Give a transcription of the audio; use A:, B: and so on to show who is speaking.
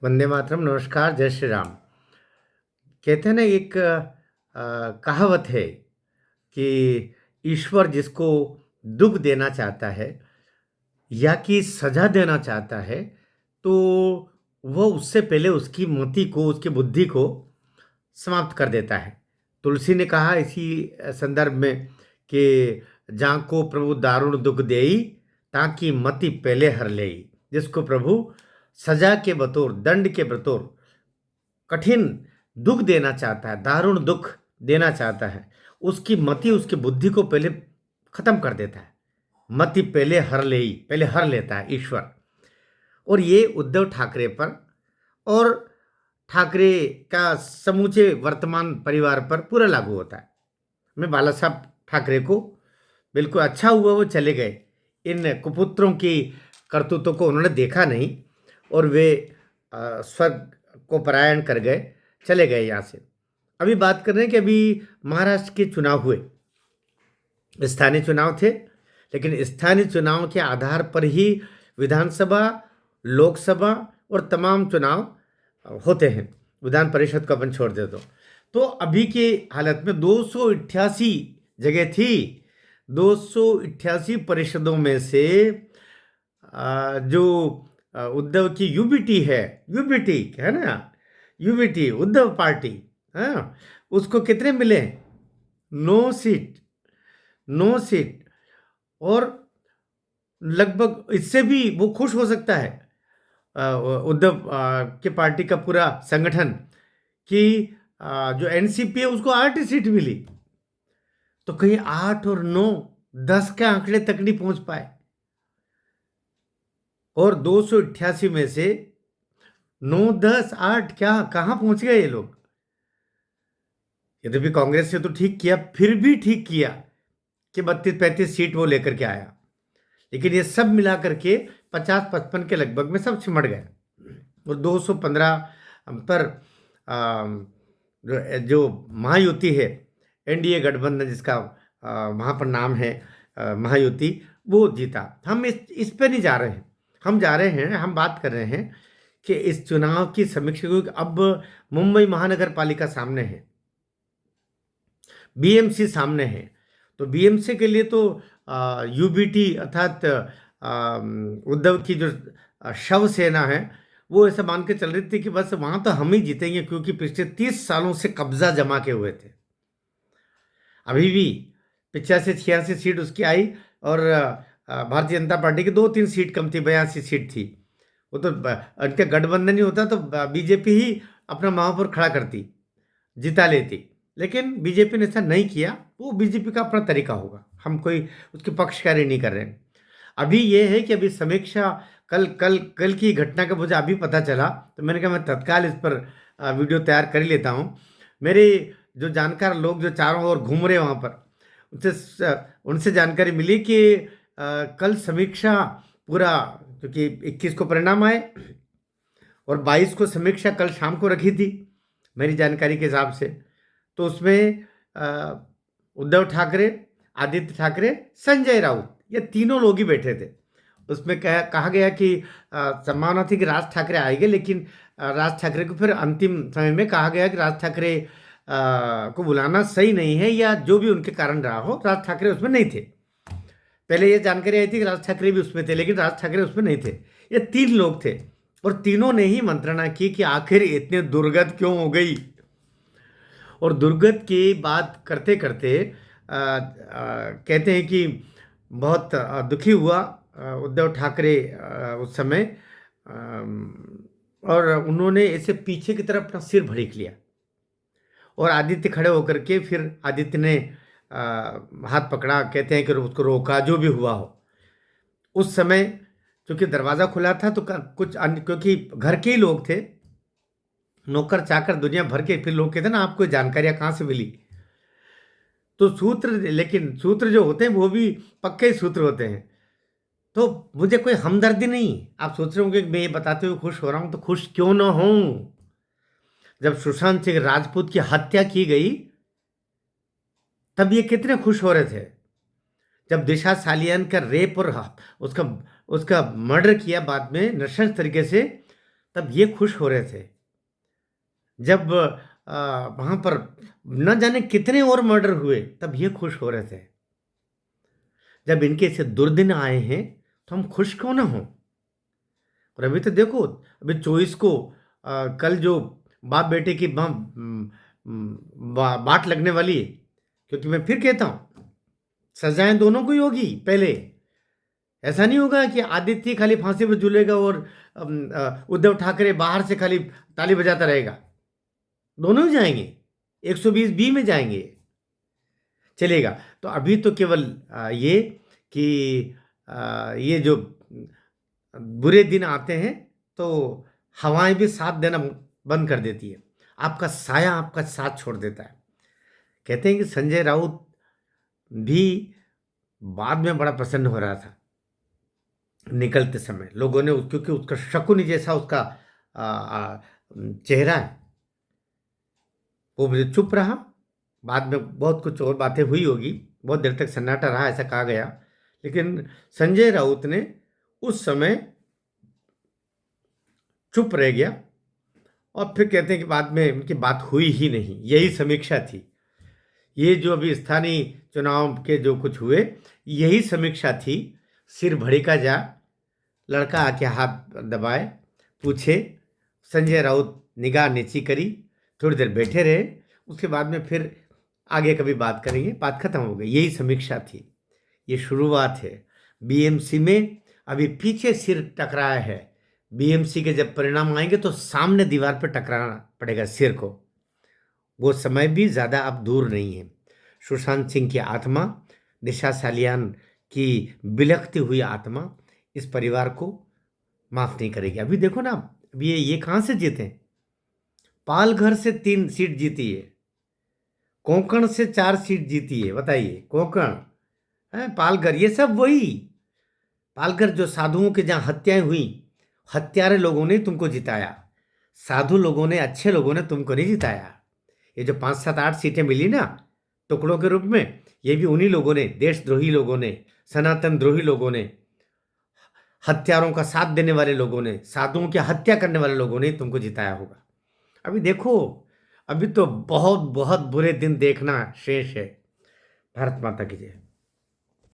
A: वंदे मातरम। नमस्कार, जय श्री राम। कहते हैं ना, एक कहावत है कि ईश्वर जिसको दुख देना चाहता है या कि सजा देना चाहता है, तो वह उससे पहले उसकी मति को, उसकी बुद्धि को समाप्त कर देता है। तुलसी ने कहा इसी संदर्भ में कि जाको प्रभु दारुण दुख देई, ताकि मति पहले हर लेई। जिसको प्रभु सजा के बतौर, दंड के बतौर कठिन दुख देना चाहता है, दारुण दुख देना चाहता है, उसकी मति, उसकी बुद्धि को पहले खत्म कर देता है। मति पहले हर लेता है ईश्वर। और ये उद्धव ठाकरे पर और ठाकरे का समूचे वर्तमान परिवार पर पूरा लागू होता है। मैं बाला साहब ठाकरे को बिल्कुल अच्छा हुआ वो चले गए। इन कुपुत्रों की करतूतों को उन्होंने देखा नहीं और वे स्वर्ग को पलायन कर गए, चले गए यहाँ से। अभी बात कर रहे हैं कि अभी महाराष्ट्र के चुनाव हुए, स्थानीय चुनाव थे, लेकिन स्थानीय चुनाव के आधार पर ही विधानसभा, लोकसभा और तमाम चुनाव होते हैं। विधान परिषद को अपन छोड़ दे तो अभी के हालत में 288 जगह थी। 288 परिषदों में से जो उद्धव की यूबीटी है ना, यूबीटी उद्धव पार्टी, हाँ, उसको कितने मिले? 9 सीट। और लगभग इससे भी वो खुश हो सकता है उद्धव के पार्टी का पूरा संगठन कि जो एनसीपी है उसको 8 सीट मिली। तो कहीं 8 और 9, 10 के आंकड़े तक नहीं पहुंच पाए। और 288 में से 9, 10, 8 क्या कहां पहुंच गए ये लोग? यद्यपि कांग्रेस से तो ठीक किया, फिर भी ठीक किया कि 32-35 सीट वो लेकर के आया, लेकिन ये सब मिला करके 50-55 के लगभग में सब सिमट गए। और 215 पर जो महायुति है, एनडीए गठबंधन जिसका वहाँ पर नाम है महायुति, वो जीता। हम इस पे नहीं जा रहे हैं, हम बात कर रहे हैं कि इस चुनाव की समीक्षा, क्योंकि अब मुंबई महानगर पालिका सामने है, बीएमसी सामने है। तो बीएमसी के लिए तो यूबीटी अर्थात उद्धव की जो शव सेना है, वो ऐसा मान के चल रही थी कि बस वहां तो हम ही जीतेंगे, क्योंकि पिछले 30 सालों से कब्जा जमा के हुए थे। अभी भी 85-86 सीट उसकी आई और भारतीय जनता पार्टी की 2-3 सीट कम थी, 82 सीट थी। वो तो उनका गठबंधन नहीं होता तो बीजेपी ही अपना महापौर खड़ा करती, जिता लेती। लेकिन बीजेपी ने ऐसा नहीं किया। वो बीजेपी का अपना तरीका होगा, हम कोई उसकी पक्षकारी नहीं कर रहे हैं। अभी ये है कि अभी समीक्षा कल की घटना का मुझे अभी पता चला, तो मैंने कहा मैं तत्काल इस पर वीडियो तैयार कर ही लेता हूँ। मेरे जो जानकार लोग जो चारों ओर घूम रहे हैं वहाँ पर, उनसे जानकारी मिली कि कल समीक्षा पूरा, क्योंकि 21 को परिणाम आए और 22 को समीक्षा कल शाम को रखी थी मेरी जानकारी के हिसाब से। तो उसमें उद्धव ठाकरे, आदित्य ठाकरे, संजय राउत, ये तीनों लोग ही बैठे थे। उसमें कहा गया कि संभावना थी कि राज ठाकरे आएंगे, लेकिन राज ठाकरे को फिर अंतिम समय में कहा गया कि राज ठाकरे को बुलाना सही नहीं है, या जो भी उनके कारण रहा हो, राज ठाकरे उसमें नहीं थे। पहले ये जानकारी आई थी कि राज ठाकरे भी उसमें थे, लेकिन राज ठाकरे उसमें नहीं थे। ये 3 लोग थे और तीनों ने ही मंत्रणा की कि आखिर इतने दुर्गत क्यों हो गई। और दुर्गत की बात करते करते कहते हैं कि बहुत दुखी हुआ उद्धव ठाकरे उस समय, और उन्होंने ऐसे पीछे की तरफ अपना सिर भड़क लिया। और आदित्य खड़े होकर के, फिर आदित्य ने हाथ पकड़ा, कहते हैं कि उसको रोका, जो भी हुआ हो। उस समय क्योंकि दरवाज़ा खुला था तो कुछ अन्य, क्योंकि घर के ही लोग थे, नौकर चाकर दुनिया भर के, फिर लोग कहते हैं ना आपको जानकारियां कहाँ से मिली, तो सूत्र, लेकिन सूत्र जो होते हैं वो भी पक्के सूत्र होते हैं। तो मुझे कोई हमदर्दी नहीं। आप सोच रहे होंगे कि मैं ये बताते हुए खुश हो रहा हूं, तो खुश क्यों ना हूं। जब सुशांत सिंह राजपूत की हत्या की गई तब ये कितने खुश हो रहे थे। जब दिशा सालियान का रेप और उसका मर्डर किया बाद में नृशंस तरीके से, तब ये खुश हो रहे थे। जब वहाँ पर न जाने कितने और मर्डर हुए, तब ये खुश हो रहे थे। जब इनके ऐसे दुर्दिन आए हैं, तो हम खुश क्यों ना हों? और अभी तो देखो, अभी 24 को कल जो बाप बेटे की बात लगने वाली है, क्योंकि मैं फिर कहता हूँ, सजाएं दोनों को ही होगी पहले। ऐसा नहीं होगा कि आदित्य खाली फांसी पर झूलेगा और उद्धव ठाकरे बाहर से खाली ताली बजाता रहेगा। दोनों ही जाएंगे, 120 बी में जाएंगे, चलेगा। तो अभी तो केवल ये कि ये जो बुरे दिन आते हैं तो हवाएं भी साथ देना बंद कर देती है, आपका साया आपका साथ छोड़ देता है। कहते हैं कि संजय राउत भी बाद में बड़ा प्रसन्न हो रहा था निकलते समय, लोगों ने क्योंकि उसका शकुनी जैसा उसका चेहरा है, वो मुझे चुप रहा। बाद में बहुत कुछ और बातें हुई होगी, बहुत देर तक सन्नाटा रहा ऐसा कहा गया, लेकिन संजय राउत ने उस समय चुप रह गया। और फिर कहते हैं कि बाद में उनकी बात हुई ही नहीं, यही समीक्षा थी। ये जो अभी स्थानीय चुनाव के जो कुछ हुए, यही समीक्षा थी। सिर भड़का जा, लड़का आके हाथ दबाए, पूछे, संजय राउत निगाह नीची करी, थोड़ी देर बैठे रहे, उसके बाद में फिर आगे कभी बात करेंगे, बात खत्म हो गई। यही समीक्षा थी, ये शुरुआत है। बीएमसी में अभी पीछे सिर टकराया है, बीएमसी के जब परिणाम आएंगे तो सामने दीवार पर टकराना पड़ेगा सिर को। वो समय भी ज़्यादा अब दूर नहीं है। सुशांत सिंह की आत्मा, दिशा सालियान की बिलखती हुई आत्मा इस परिवार को माफ नहीं करेगी। अभी देखो ना, अभी ये कहाँ से जीते? पालघर से 3 सीट जीती है, कोंकण से 4 सीट जीती है। बताइए, कोंकण है, पालघर, ये सब वही पालघर जो साधुओं के जहाँ हत्याएं हुई, हत्यारे लोगों ने तुमको जिताया, साधु लोगों ने, अच्छे लोगों ने तुमको नहीं जिताया। ये जो 5, 7, 8 सीटें मिली ना टुकड़ों के रूप में, ये भी उन्हीं लोगों ने, देशद्रोही लोगों ने, सनातन द्रोही लोगों ने, हत्यारों का साथ देने वाले लोगों ने, साधुओं की हत्या करने वाले लोगों ने तुमको जिताया होगा। अभी देखो, अभी तो बहुत बहुत बुरे दिन देखना शेष है। भारत माता की जय।